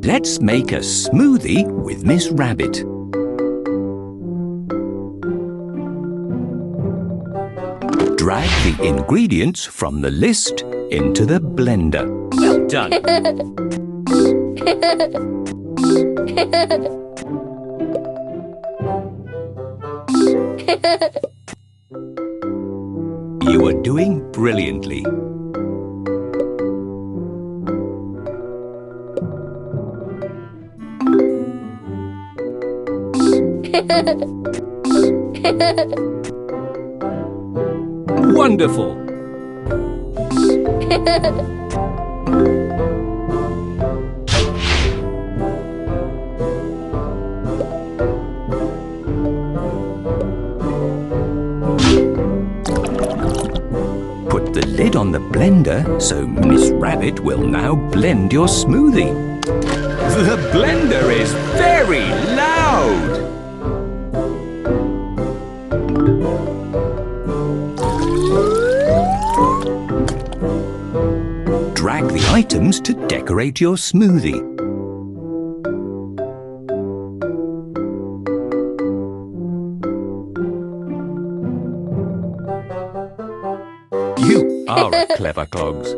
Let's make a smoothie with Miss Rabbit. Drag the ingredients from the list into the blender. Well done! You are doing brilliantly. Wonderful! Put the lid on the blender so Miss Rabbit will now blend your smoothie. The blender is very loud! Drag the items to decorate your smoothie. You are a clever clogs.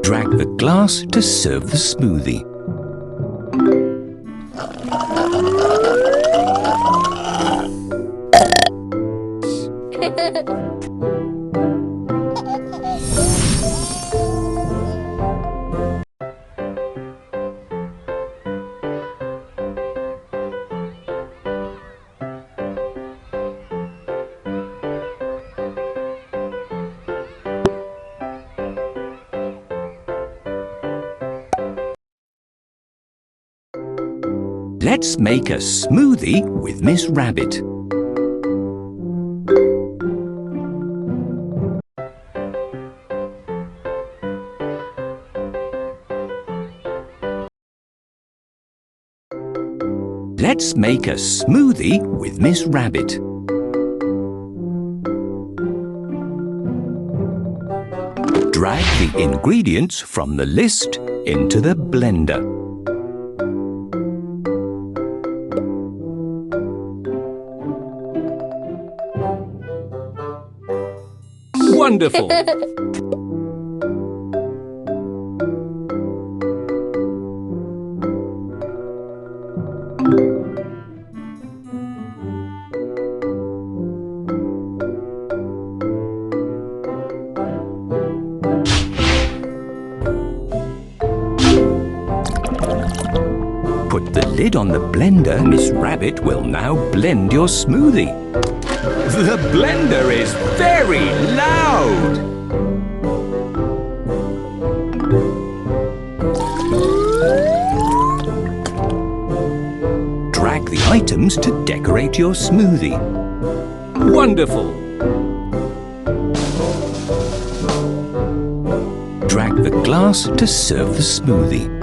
Drag the glass to serve the smoothie. Let's make a smoothie with Miss Rabbit. Let's make a smoothie with Miss Rabbit. Drag the ingredients from the list into the blender. Wonderful! Put the lid on the blender. Miss Rabbit will now blend your smoothie. The blender is very loud! Drag the items to decorate your smoothie. Wonderful! Drag the glass to serve the smoothie.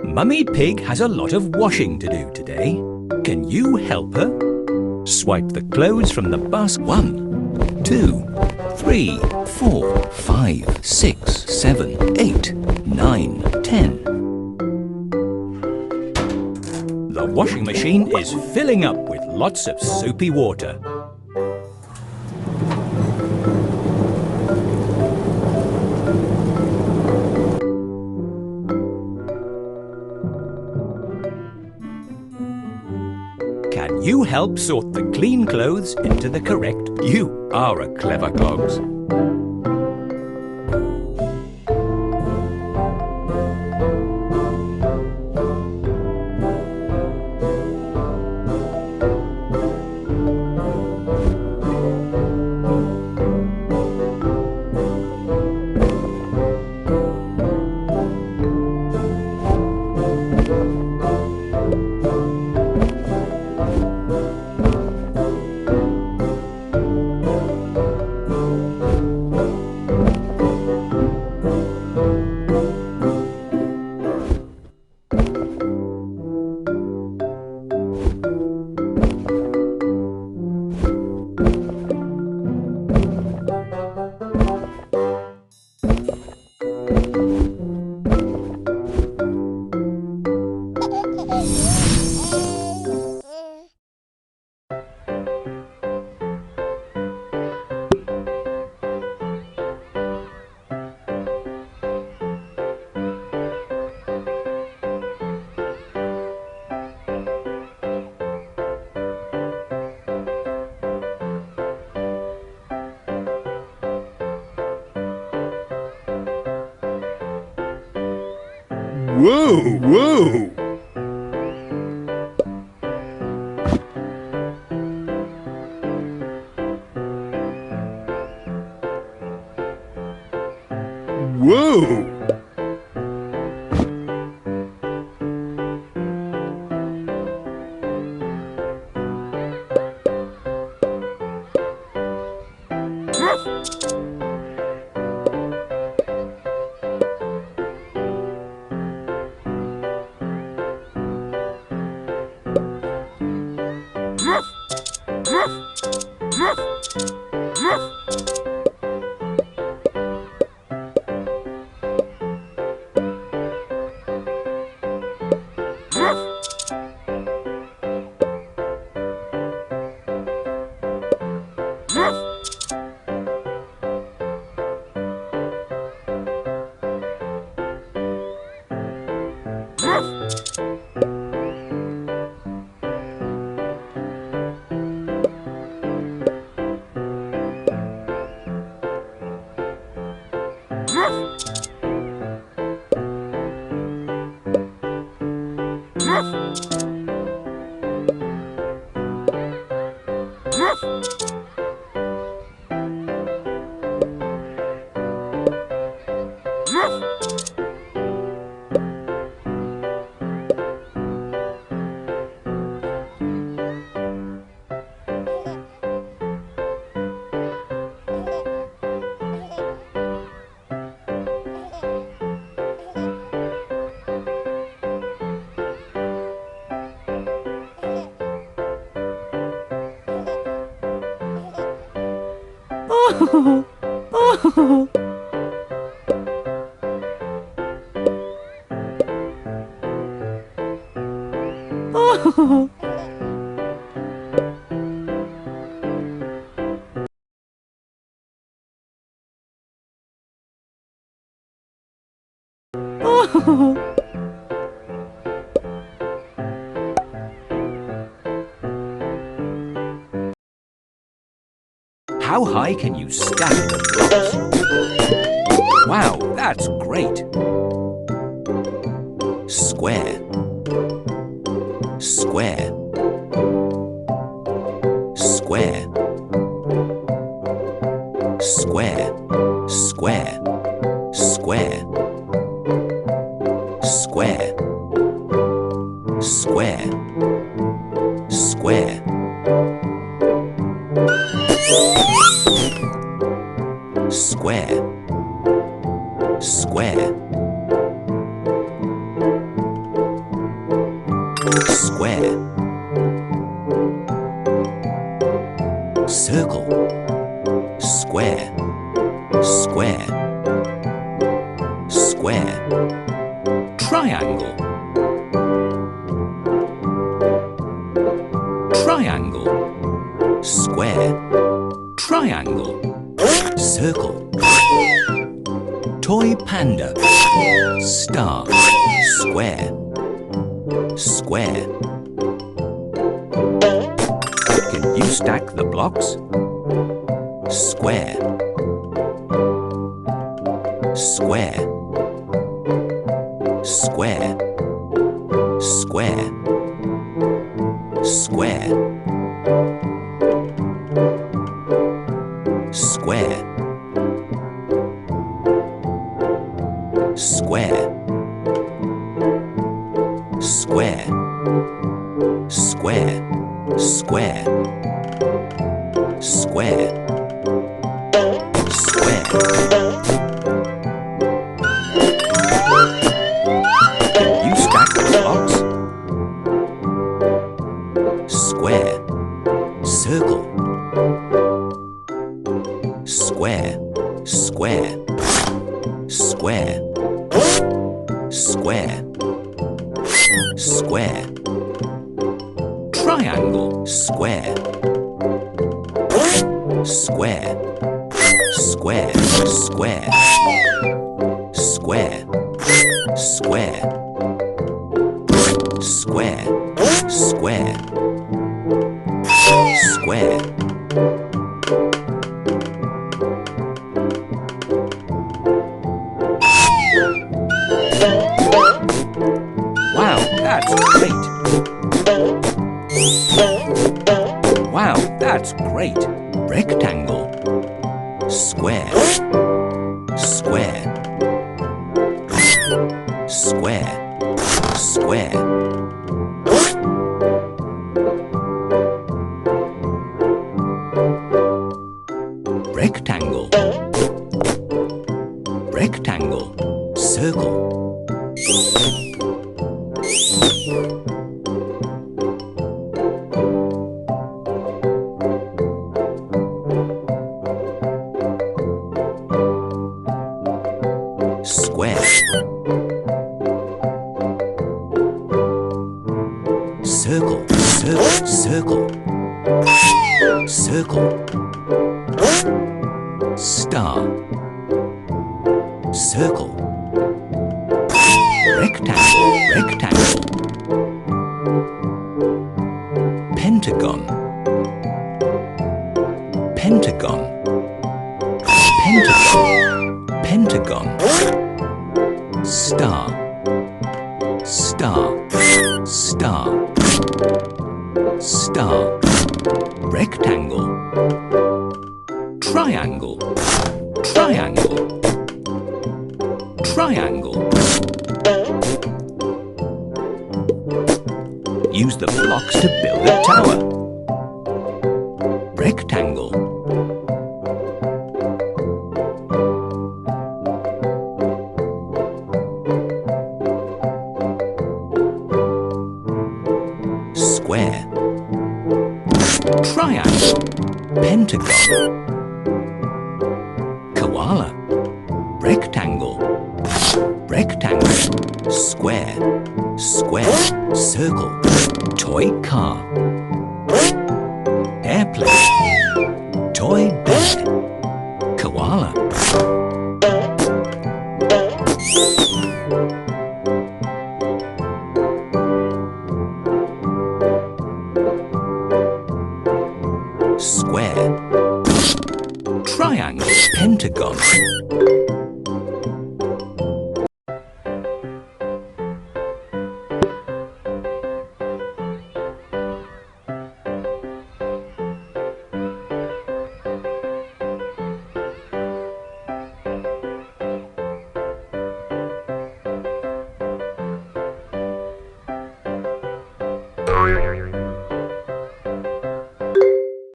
Mummy Pig has a lot of washing to do today. Can you help her? Swipe the clothes from the basket. 1, 2, 3, 4, 5, 6, 7, 8, 9, 10. The washing machine is filling up with lots of soapy water. Can you help sort the clean clothes into the correct? You are a clever clogs. Whoa, whoa! Whoa! How high can you stack the blocks? Wow, that's great! Square, square, square, square, square, square, square, square, square, square, square, square, circle, square, square, square, triangle, triangle, square, triangle, circle, toy panda, star, square, square, You stack the blocks. Square. Square. Square. Square. Square. Square. Square. Square. Square. Square. Square. Square. You stack the blocks. Square. Circle. Square. Square. Square. Square. Square. Triangle. Square. Square. Square. Square. Square. Square. Square. Square. Square. Wow, that's great! Wow, that's great! Rectangle. Square. Square. Square. Square. Rectangle. Rectangle. Circle. Square. Circle. Circle. Circle. Circle. Star. Circle. Rectangle. Rectangle. Pentagon. Pentagon. Pentagon. Pentagon. Star. Star. Star. Star. Rectangle. Triangle. Triangle. Triangle. Use the blocks to build a tower. Rectangle. Square. Triangle. Pentagon. Koala. Rectangle. Rectangle. Square. Square. Circle. Toy car. Airplane. Toy bear. Koala. Square. Triangle. Pentagon.